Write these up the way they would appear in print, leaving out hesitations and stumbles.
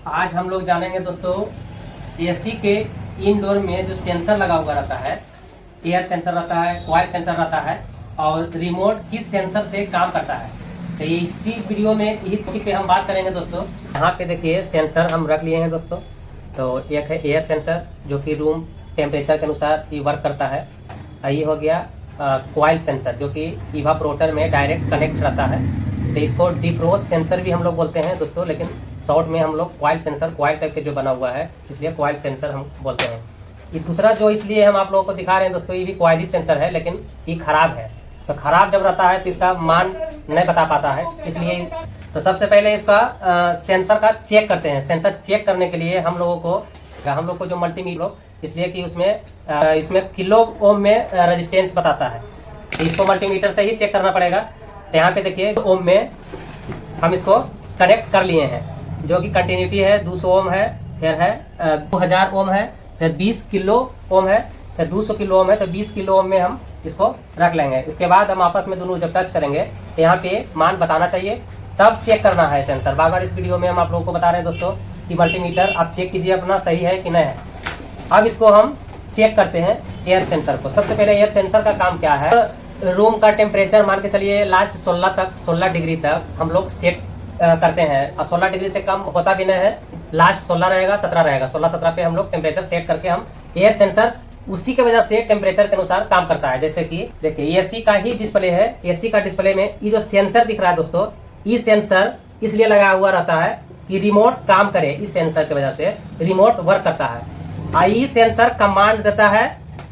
आज हम लोग जानेंगे दोस्तों एसी के इनडोर में जो सेंसर लगा हुआ रहता है, एयर सेंसर रहता है, कॉइल सेंसर रहता है और रिमोट किस सेंसर से काम करता है। तो इसी वीडियो में यही टॉपिक पे हम बात करेंगे दोस्तों। यहाँ पे देखिए सेंसर हम रख लिए हैं दोस्तों। तो एक है एयर सेंसर जो कि रूम टेम्परेचर के अनुसार ये वर्क करता है। ये हो गया कॉइल सेंसर जो कि इवापोरेटर में डायरेक्ट कनेक्ट रहता है। तो इसको डिफ्रोस्ट सेंसर भी हम लोग बोलते हैं दोस्तों, लेकिन शॉर्ट में हम लोग कॉइल सेंसर, कॉइल टाइप के जो बना हुआ है इसलिए कॉइल सेंसर हम बोलते हैं। ये दूसरा जो इसलिए हम आप लोगों को दिखा रहे हैं दोस्तों, ये भी कॉइल सेंसर है लेकिन ये खराब है। तो खराब जब रहता है तो इसका मान नहीं बता पाता है, इसलिए तो सबसे पहले इसका सेंसर का चेक करते हैं। सेंसर चेक करने के लिए हम लोग को जो मल्टीमीटर, इसलिए कि उसमें इसमें किलो ओम में रेजिस्टेंस बताता है, तो इसको मल्टीमीटर से ही चेक करना पड़ेगा। तो यहाँ पे देखिए ओम में हम इसको कनेक्ट कर लिए हैं, जो कि कंटिन्यूटी है 200 ओम है, फिर है 2000 ओम है, फिर 20 किलो ओम है, फिर 200 किलो ओम है। तो 20 किलो ओम में हम इसको रख लेंगे। इसके बाद हम आपस में दोनों जब टच करेंगे तो यहाँ पे मान बताना चाहिए, तब चेक करना है सेंसर। बार बार इस वीडियो में हम आप लोगों को बता रहे हैं दोस्तों कि मल्टीमीटर आप चेक कीजिए अपना सही है कि नहीं है। अब इसको हम चेक करते हैं एयर सेंसर को। सबसे पहले एयर सेंसर का काम क्या है, रूम का टेम्परेचर मान के चलिए लास्ट 16 डिग्री तक हम लोग सेट करते हैं। और 16 डिग्री से कम होता भी नहीं है, लास्ट 16 रहेगा, 17 रहेगा। 16-17 पे हम लोग टेम्परेचर सेट करके हम एयर सेंसर उसी के वजह से टेम्परेचर के अनुसार काम करता है। जैसे कि देखिए एसी का ही डिस्प्ले है, एसी का डिस्प्ले में ये जो सेंसर दिख रहा है दोस्तों, ये सेंसर इसलिए लगा हुआ रहता है कि रिमोट काम करे। इस सेंसर की वजह से रिमोट वर्क करता है। ये सेंसर कमांड देता है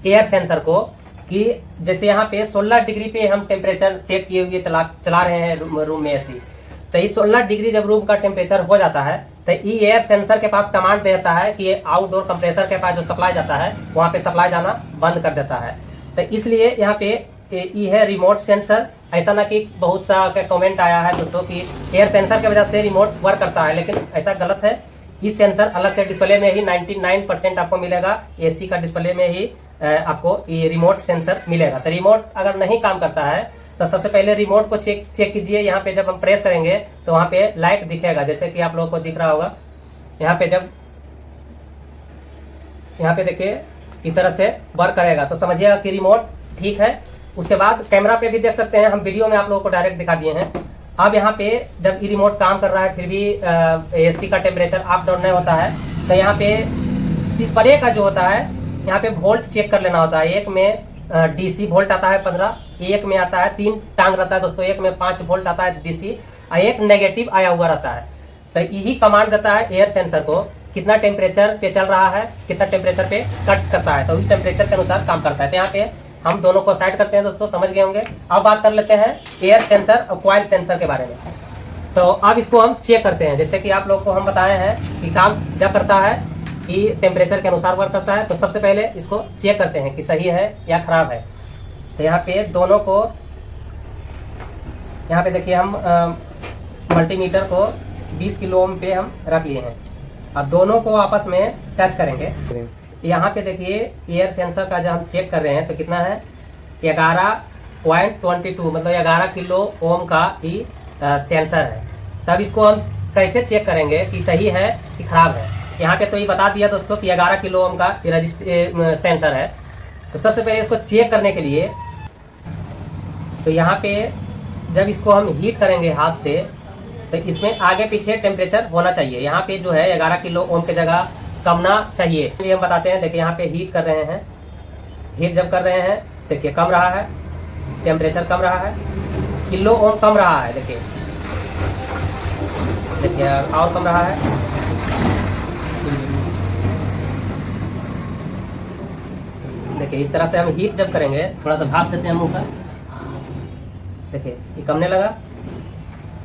एयर सेंसर को कि जैसे यहाँ पे 16 डिग्री पे हम टेम्परेचर सेट किए हुए चला रहे हैं रूम में एसी। तो ये 16 डिग्री जब रूम का टेम्परेचर हो जाता है तो ये एयर सेंसर के पास कमांड देता है कि आउटडोर कंप्रेसर के पास जो सप्लाई जाता है वहाँ पे सप्लाई जाना बंद कर देता है। तो इसलिए यहाँ पे ये है रिमोट सेंसर। ऐसा ना कि बहुत सा कमेंट आया है दोस्तों कि एयर सेंसर की वजह से रिमोट वर्क करता है, लेकिन ऐसा गलत है। इस सेंसर अलग से डिस्प्ले में ही 99% आपको मिलेगा। एसी का डिस्प्ले में ही आपको ये रिमोट सेंसर मिलेगा। तो रिमोट अगर नहीं काम करता है तो सबसे पहले रिमोट को चेक कीजिए। यहाँ पे जब हम प्रेस करेंगे तो वहाँ पे लाइट दिखेगा, जैसे कि आप लोगों को दिख रहा होगा। यहाँ पे जब यहाँ पे देखिए इस तरह से वर्क करेगा तो समझिएगा कि रिमोट ठीक है। उसके बाद कैमरा पे भी देख सकते हैं, हम वीडियो में आप लोगों को डायरेक्ट दिखा दिए हैं। अब यहाँ पे जब ये रिमोट काम कर रहा है फिर भी एसी का टेम्परेचर अप डाउन नहीं होता है, तो यहाँ पे डिस्प्ले का जो होता है यहाँ पे वोल्ट चेक कर लेना होता है। एक में डीसी वोल्ट आता है 15, एक में आता है 3 टांग रहता है दोस्तों, एक में 5 वोल्ट आता है डीसी और एक नेगेटिव आया हुआ रहता है। तो यही कमांड देता है एयर सेंसर को कितना टेम्परेचर पे चल रहा है, कितना टेम्परेचर पे कट करता है, तो उस टेम्परेचर के अनुसार काम करता है। तो यहाँ पे हम दोनों को साइड करते हैं दोस्तों, समझ गए होंगे। अब बात कर लेते हैं एयर सेंसर और कॉइल सेंसर के बारे में। तो अब इसको हम चेक करते हैं। जैसे कि आप लोग को हम बताए हैं कि काम जब करता है कि टेम्परेचर के अनुसार वर्क करता है, तो सबसे पहले इसको चेक करते हैं कि सही है या खराब है। तो यहाँ पे दोनों को, यहाँ पे देखिए हम मल्टीमीटर को 20 किलो ओम पे हम रख लिए हैं। अब दोनों को आपस में टच करेंगे। यहाँ पे देखिए एयर सेंसर का जब हम चेक कर रहे हैं तो कितना है 11.22, मतलब 11 किलो ओम का ही सेंसर है। तब इसको हम कैसे चेक करेंगे कि सही है कि खराब है। यहाँ पे तो ये बता दिया दोस्तों कि 11 किलो ओम का सेंसर है। तो सबसे पहले इसको चेक करने के लिए तो यहाँ पे जब इसको हम हीट करेंगे हाथ से तो इसमें आगे पीछे टेम्परेचर होना चाहिए। यहाँ पे जो है 11 किलो ओम की जगह कमना चाहिए, ये हम बताते हैं। देखिए यहाँ पे हीट कर रहे हैं, हीट जब कर रहे हैं देखिए कम रहा है, टेम्परेचर कम रहा है, किलो ओम कम रहा है। देखिए देखिए और कम रहा है। देखिए इस तरह से हम हीट जब करेंगे, थोड़ा सा भाप देते हैं मुंह का, देखिए ये कमने लगा।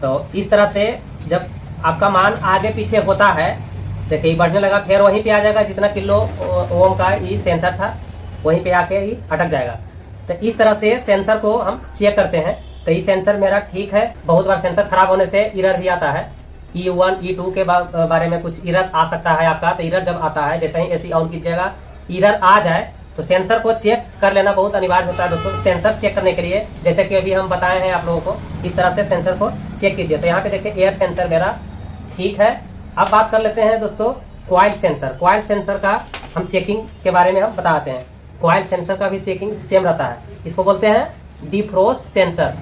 तो इस तरह से जब आपका मान आगे पीछे होता है देखिए ये बढ़ने लगा, फिर वहीं पे आ जाएगा जितना किलो ओम का ये सेंसर था वहीं पे आके ही अटक जाएगा। तो इस तरह से सेंसर को हम चेक करते हैं। तो ये सेंसर मेरा ठीक है। बहुत बार सेंसर खराब होने से एरर भी आता है। E1 E2 के बारे में कुछ एरर आ सकता है आपका। तो एरर जब आता है, जैसे ही एसी ऑन कीजिएगा एरर आ जाए तो सेंसर को चेक कर लेना बहुत अनिवार्य होता है दोस्तों। सेंसर चेक करने के लिए जैसे कि अभी हम बताए हैं आप लोगों को, इस तरह से सेंसर को चेक कीजिए। तो यहाँ पे देखिए एयर सेंसर मेरा ठीक है अब बात कर लेते हैं दोस्तों कॉइल सेंसर। कॉइल सेंसर का हम चेकिंग के बारे में हम बताते हैं। कॉइल सेंसर का भी चेकिंग सेम रहता है। इसको बोलते हैं डिफ्रोस्ट सेंसर।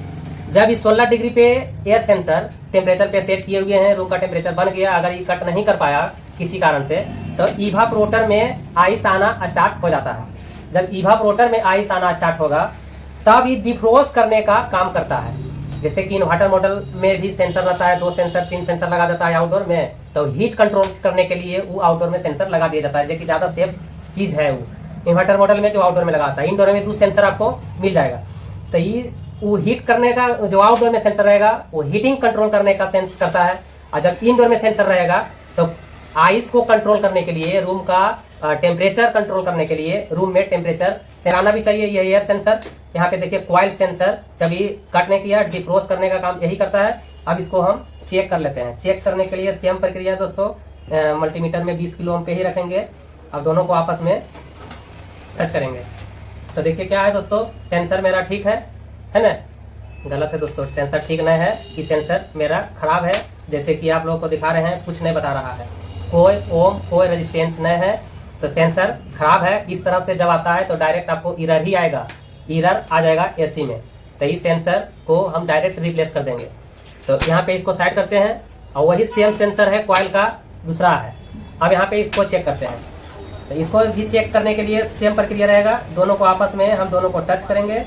जब इस 16 डिग्री पे एयर सेंसर टेम्परेचर पे सेट किए हुए हैं, रूम का टेम्परेचर बन गया, अगर ये कट नहीं कर पाया किसी कारण से, तो इवापोरेटर में आइस आना स्टार्ट हो जाता है। जब इवापोरेटर में आइस आना स्टार्ट होगा तब ये डिफ्रोस्ट करने का काम करता है। जैसे कि इन्वर्टर मॉडल में भी सेंसर रहता है, 2 सेंसर 3 सेंसर लगा देता है आउटडोर में, तो हीट कंट्रोल करने के लिए वो आउटडोर में सेंसर लगा दिया जाता है, जो कि ज़्यादा सेफ चीज़ है। वो इन्वर्टर मॉडल में जो आउटडोर में लगाता है, इंडोर में 2 सेंसर आपको मिल जाएगा। तो ये वो हीट करने का जो आउटडोर में सेंसर रहेगा वो हीटिंग कंट्रोल करने का सेंस करता है, और जब इंडोर में सेंसर रहेगा तो आइस को कंट्रोल करने के लिए, रूम का टेम्परेचर कंट्रोल करने के लिए, रूम में टेम्परेचर से आना भी चाहिए। ये एयर सेंसर यहाँ पे देखिए कॉइल सेंसर जब ये कटने किया डिफ्रोस्ट करने का काम यही करता है। अब इसको हम चेक कर लेते हैं। चेक करने के लिए सेम प्रक्रिया दोस्तों, मल्टीमीटर में 20 किलो ओम पे ही रखेंगे। अब दोनों को आपस में टच करेंगे तो देखिए क्या है दोस्तों, सेंसर मेरा ठीक है ना? गलत है दोस्तों, सेंसर ठीक नहीं है, कि सेंसर मेरा खराब है। जैसे कि आप लोगों को दिखा रहे हैं, कुछ नहीं बता रहा है, कोई ओम कोई रेजिस्टेंस नहीं है, तो सेंसर खराब है। इस तरह से जब आता है तो डायरेक्ट आपको एरर ही आएगा, एरर आ जाएगा एसी में। तो इस सेंसर को हम डायरेक्ट रिप्लेस कर देंगे। तो यहाँ पे इसको साइड करते हैं, और वही सेम सेंसर है कॉइल का दूसरा है। अब यहाँ पे इसको चेक करते हैं। तो इसको भी चेक करने के लिए सेम प्रक्रिया रहेगा, दोनों को आपस में हम दोनों को टच करेंगे।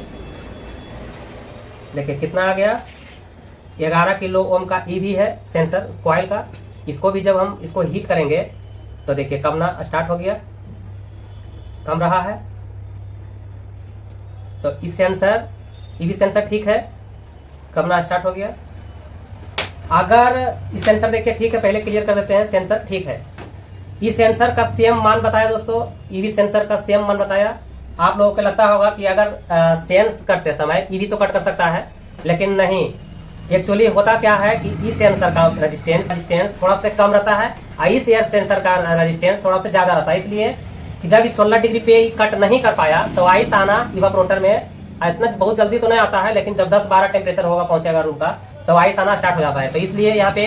देखिए कितना आ गया, 11 किलो ओम का ईवी है सेंसर कॉइल का। इसको भी जब हम इसको हीट करेंगे तो देखिए कमना स्टार्ट हो गया, कम रहा है। तो इस सेंसर ईवी सेंसर ठीक है, कमना स्टार्ट हो गया। अगर इस सेंसर देखिए ठीक है, पहले क्लियर कर देते हैं, सेंसर ठीक है। इस सेंसर का सेम मान बताया दोस्तों, ईवी सेंसर का सेम मान बताया। आप लोगों को लगता होगा कि अगर सेंस करते समय ईवी तो कट कर सकता है, लेकिन नहीं। एक्चुअली होता क्या है कि इस सेंसर का रेजिस्टेंस थोड़ा सा कम रहता है, और इस एयर सेंसर का रेजिस्टेंस थोड़ा सा ज़्यादा रहता है। इसलिए कि जब इस 16 डिग्री पे कट नहीं कर पाया तो आइस आना इवापोरेटर में इतना बहुत जल्दी तो नहीं आता है, लेकिन जब 10-12 टेम्परेचर होगा पहुंचेगा रूम का तो आइस आना स्टार्ट हो जाता है। तो इसलिए यहाँ पे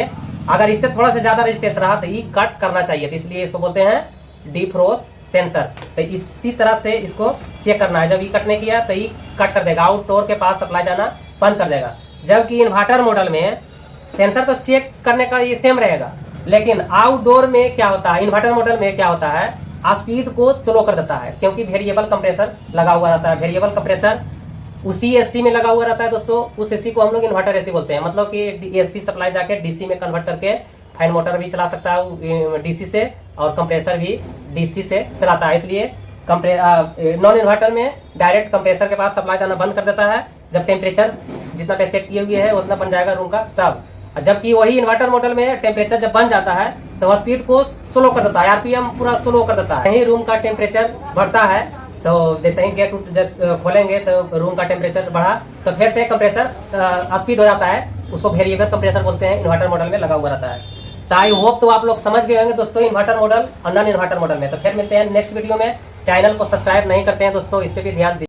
अगर इससे थोड़ा सा ज़्यादा रेजिस्टेंस रहा तो ये कट करना चाहिए। तो इसलिए इसको बोलते हैं डिफ्रोस्ट सेंसर। तो इसी तरह से इसको चेक करना है। जब ये कटने किया तो ये कट कर देगा, आउटडोर के पास सप्लाई जाना बंद कर देगा। जबकि इन्वर्टर मॉडल में सेंसर तो चेक करने का ये सेम रहेगा, लेकिन आउटडोर में क्या होता है, इन्वर्टर मॉडल में क्या होता है, स्पीड को स्लो कर देता है, क्योंकि वेरिएबल कंप्रेसर लगा हुआ रहता है। वेरिएबल कंप्रेसर उसी एसी में लगा हुआ रहता है दोस्तों। उस एसी को हम लोग इन्वर्टर एसी बोलते हैं। मतलब कि एसी सप्लाई जाके डीसी में कन्वर्ट करके फैन मोटर भी चला सकता है डीसी से, और कंप्रेसर भी डीसी से चलाता है। इसलिए नॉन इन्वर्टर में डायरेक्ट कंप्रेसर के पास सप्लाई जाना बंद कर देता है। जब टेम्परेचर जितना पे सेट किए हुए है उतना बन जाएगा रूम का तब। जबकि वही इन्वर्टर मॉडल में टेम्परेचर जब बन जाता है तो वह स्पीड को स्लो कर देता है, आरपीएम पूरा स्लो कर देता है। यही रूम का टेम्परेचर बढ़ता है, तो जैसे ही गेट खोलेंगे तो रूम का टेम्परेचर बढ़ा तो फिर से कंप्रेसर स्पीड हो जाता है। उसको वेरिएबल कंप्रेसर बोलते हैं, इन्वर्टर मॉडल में लगा हुआ रहता है। तो आई होप तो आप लोग समझ गए होंगे दोस्तों इन्वर्टर मॉडल और नॉन इन्वर्टर मॉडल में। तो फिर मिलते हैं नेक्स्ट वीडियो में। चैनल को सब्सक्राइब नहीं करते हैं दोस्तों, इस पर भी ध्यान दीजिए।